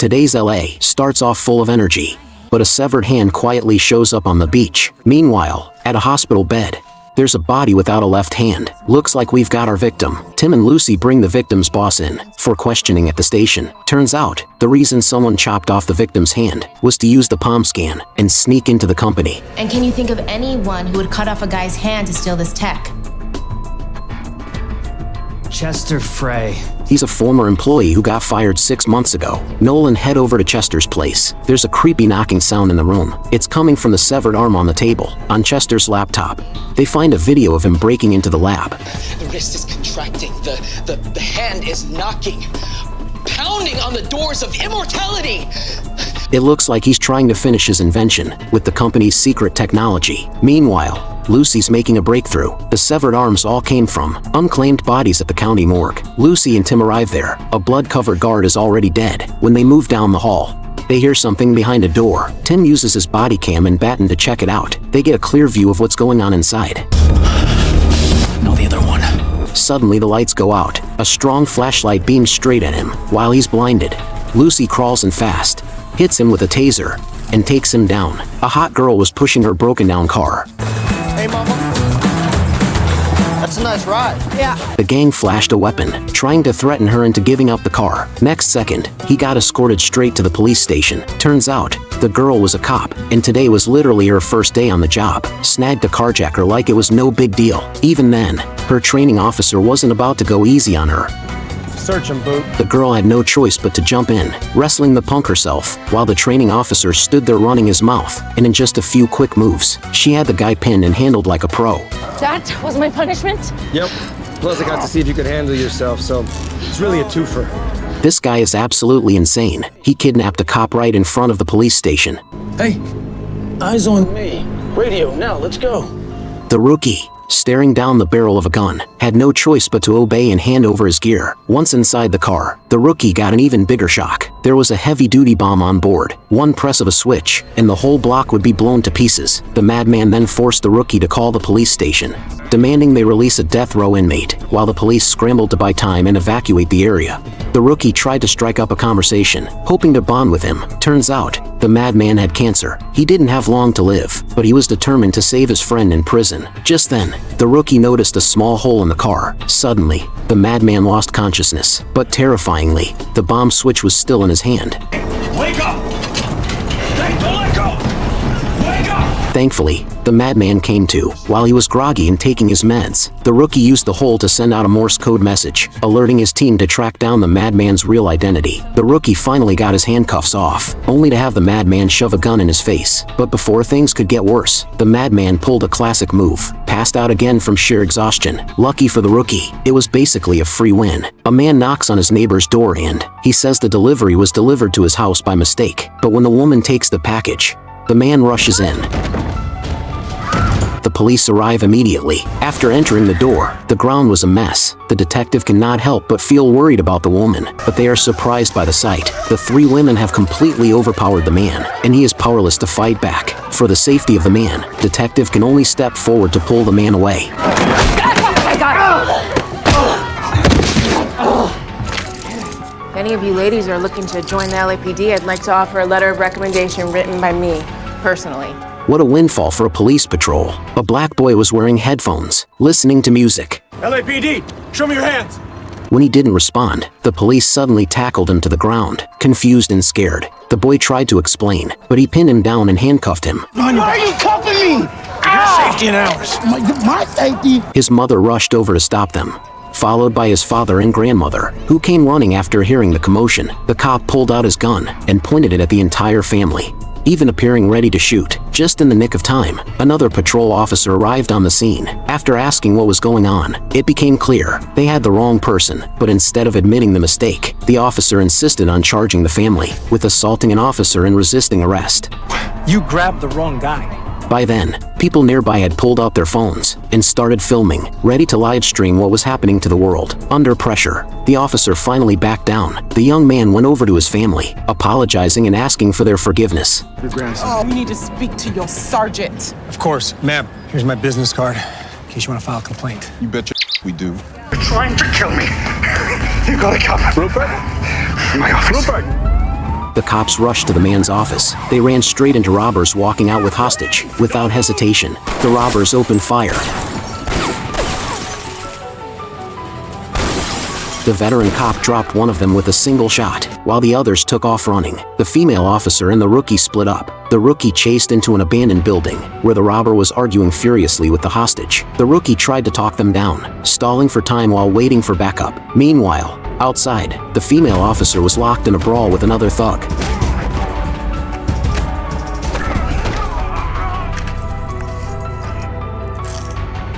Today's LA starts off full of energy, but a severed hand quietly shows up on the beach. Meanwhile, at a hospital bed, there's a body without a left hand. Looks like we've got our victim. Tim and Lucy bring the victim's boss in for questioning at the station. Turns out, the reason someone chopped off the victim's hand was to use the palm scan and sneak into the company. And can you think of anyone who would cut off a guy's hand to steal this tech? Chester Frey. He's a former employee who got fired 6 months ago. Nolan head over to Chester's place. There's a creepy knocking sound in the room. It's coming from the severed arm on the table. On Chester's laptop, they find a video of him breaking into the lab. The wrist is contracting. The hand is knocking, pounding on the doors of immortality. It looks like he's trying to finish his invention with the company's secret technology. Meanwhile, Lucy's making a breakthrough. The severed arms all came from unclaimed bodies at the county morgue. Lucy and Tim arrive there. A blood-covered guard is already dead. When they move down the hall, they hear something behind a door. Tim uses his body cam and baton to check it out. They get a clear view of what's going on inside. No, the other one. Suddenly the lights go out. A strong flashlight beams straight at him. While he's blinded, Lucy crawls in fast, hits him with a taser, and takes him down. A hot girl was pushing her broken-down car. Hey, mama. That's a nice ride. Yeah. The gang flashed a weapon, trying to threaten her into giving up the car. Next second, he got escorted straight to the police station. Turns out, the girl was a cop, and today was literally her first day on the job. Snagged a carjacker like it was no big deal. Even then, her training officer wasn't about to go easy on her. Search him, Boot. The girl had no choice but to jump in, wrestling the punk herself, while the training officer stood there running his mouth, and in just a few quick moves, she had the guy pinned and handled like a pro. That was my punishment? Yep. Plus I got to see if you could handle yourself, so it's really a twofer. This guy is absolutely insane. He kidnapped a cop right in front of the police station. Hey, eyes on me. Radio, now, let's go. The rookie, staring down the barrel of a gun, had no choice but to obey and hand over his gear. Once inside the car, the rookie got an even bigger shock. There was a heavy-duty bomb on board. One press of a switch, and the whole block would be blown to pieces. The madman then forced the rookie to call the police station, demanding they release a death row inmate, while the police scrambled to buy time and evacuate the area. The rookie tried to strike up a conversation, hoping to bond with him. Turns out, the madman had cancer. He didn't have long to live, but he was determined to save his friend in prison. Just then, the rookie noticed a small hole in the car. Suddenly, the madman lost consciousness, but terrifyingly, the bomb switch was still in his hand. Wake up! Hey, don't let go! Wake up! Thankfully, the madman came to while he was groggy and taking his meds. The rookie used the hole to send out a Morse code message, alerting his team to track down the madman's real identity. The rookie finally got his handcuffs off, only to have the madman shove a gun in his face. But before things could get worse, the madman pulled a classic move, passed out again from sheer exhaustion. Lucky for the rookie, it was basically a free win. A man knocks on his neighbor's door and he says the delivery was delivered to his house by mistake. But when the woman takes the package, the man rushes in. The police arrive immediately. After entering the door, the ground was a mess. The detective cannot help but feel worried about the woman, but they are surprised by the sight. The three women have completely overpowered the man, and he is powerless to fight back. For the safety of the man, detective can only step forward to pull the man away. If any of you ladies are looking to join the LAPD, I'd like to offer a letter of recommendation written by me, personally. What a windfall for a police patrol. A black boy was wearing headphones, listening to music. LAPD, show me your hands. When he didn't respond, the police suddenly tackled him to the ground, confused and scared. The boy tried to explain, but he pinned him down and handcuffed him. Why are you cuffing me? Your safety and ours. My safety? His mother rushed over to stop them, followed by his father and grandmother, who came running after hearing the commotion. The cop pulled out his gun and pointed it at the entire family, even appearing ready to shoot. Just in the nick of time, another patrol officer arrived on the scene. After asking what was going on, it became clear they had the wrong person, but instead of admitting the mistake, the officer insisted on charging the family with assaulting an officer and resisting arrest. You grabbed the wrong guy. By then, people nearby had pulled out their phones and started filming, ready to live stream what was happening to the world. Under pressure, the officer finally backed down. The young man went over to his family, apologizing and asking for their forgiveness. Your grandson. You need to speak to your sergeant. Of course, ma'am. Here's my business card, in case you want to file a complaint. You betcha we do. You're trying to kill me. You gotta come. Rupert? In my office. Rupert! The cops rushed to the man's office. They ran straight into robbers walking out with hostage. Without hesitation, the robbers opened fire. The veteran cop dropped one of them with a single shot, while the others took off running. The female officer and the rookie split up. The rookie chased into an abandoned building, where the robber was arguing furiously with the hostage. The rookie tried to talk them down, stalling for time while waiting for backup. Meanwhile, outside, the female officer was locked in a brawl with another thug.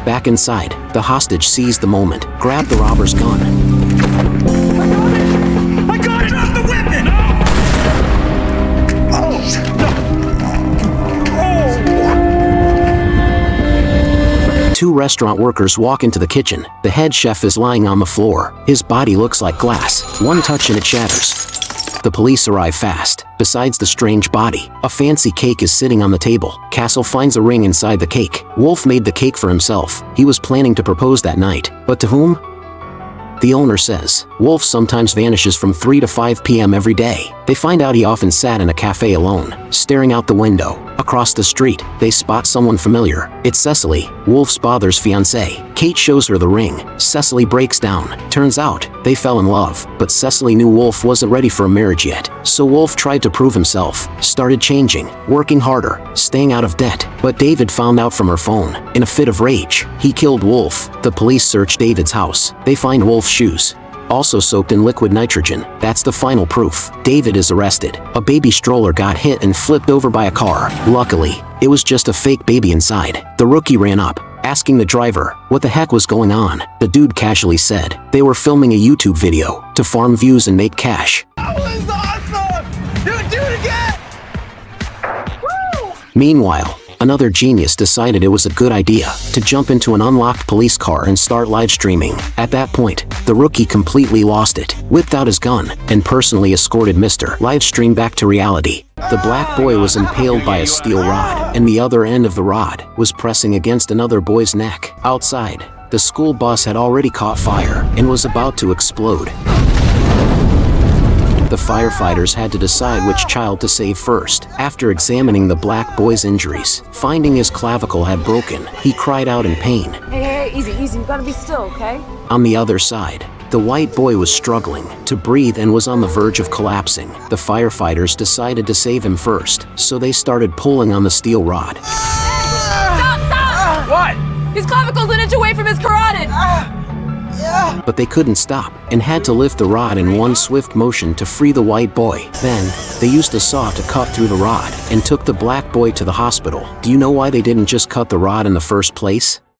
Back inside, the hostage seized the moment, grabbed the robber's gun. I got it! Drop the weapon! Two restaurant workers walk into the kitchen. The head chef is lying on the floor. His body looks like glass. One touch and it shatters. The police arrive fast. Besides the strange body, a fancy cake is sitting on the table. Castle finds a ring inside the cake. Wolf made the cake for himself. He was planning to propose that night. But to whom? The owner says, Wolf sometimes vanishes from 3 to 5 p.m. every day. They find out he often sat in a cafe alone, staring out the window. Across the street, they spot someone familiar. It's Cecily, Wolf's father's fiancée. Kate shows her the ring. Cecily breaks down. Turns out, they fell in love, but Cecily knew Wolf wasn't ready for a marriage yet. So Wolf tried to prove himself, started changing, working harder, staying out of debt. But David found out from her phone. In a fit of rage, he killed Wolf. The police search David's house. They find Wolf's shoes, also soaked in liquid nitrogen. That's the final proof. David is arrested. A baby stroller got hit and flipped over by a car. Luckily, it was just a fake baby inside. The rookie ran up, asking the driver what the heck was going on. The dude casually said they were filming a YouTube video to farm views and make cash. That was awesome! Do it again! Woo! Meanwhile, another genius decided it was a good idea to jump into an unlocked police car and start live streaming. At that point, the rookie completely lost it, whipped out his gun, and personally escorted Mr. Livestream back to reality. The black boy was impaled by a steel rod, and the other end of the rod was pressing against another boy's neck. Outside, the school bus had already caught fire and was about to explode. The firefighters had to decide which child to save first. After examining the black boy's injuries, finding his clavicle had broken, he cried out in pain. Hey, easy, you gotta be still, okay? On the other side, the white boy was struggling to breathe and was on the verge of collapsing. The firefighters decided to save him first, so they started pulling on the steel rod. Stop! What? His clavicle's an inch away from his carotid! But they couldn't stop, and had to lift the rod in one swift motion to free the white boy. Then, they used a saw to cut through the rod, and took the black boy to the hospital. Do you know why they didn't just cut the rod in the first place?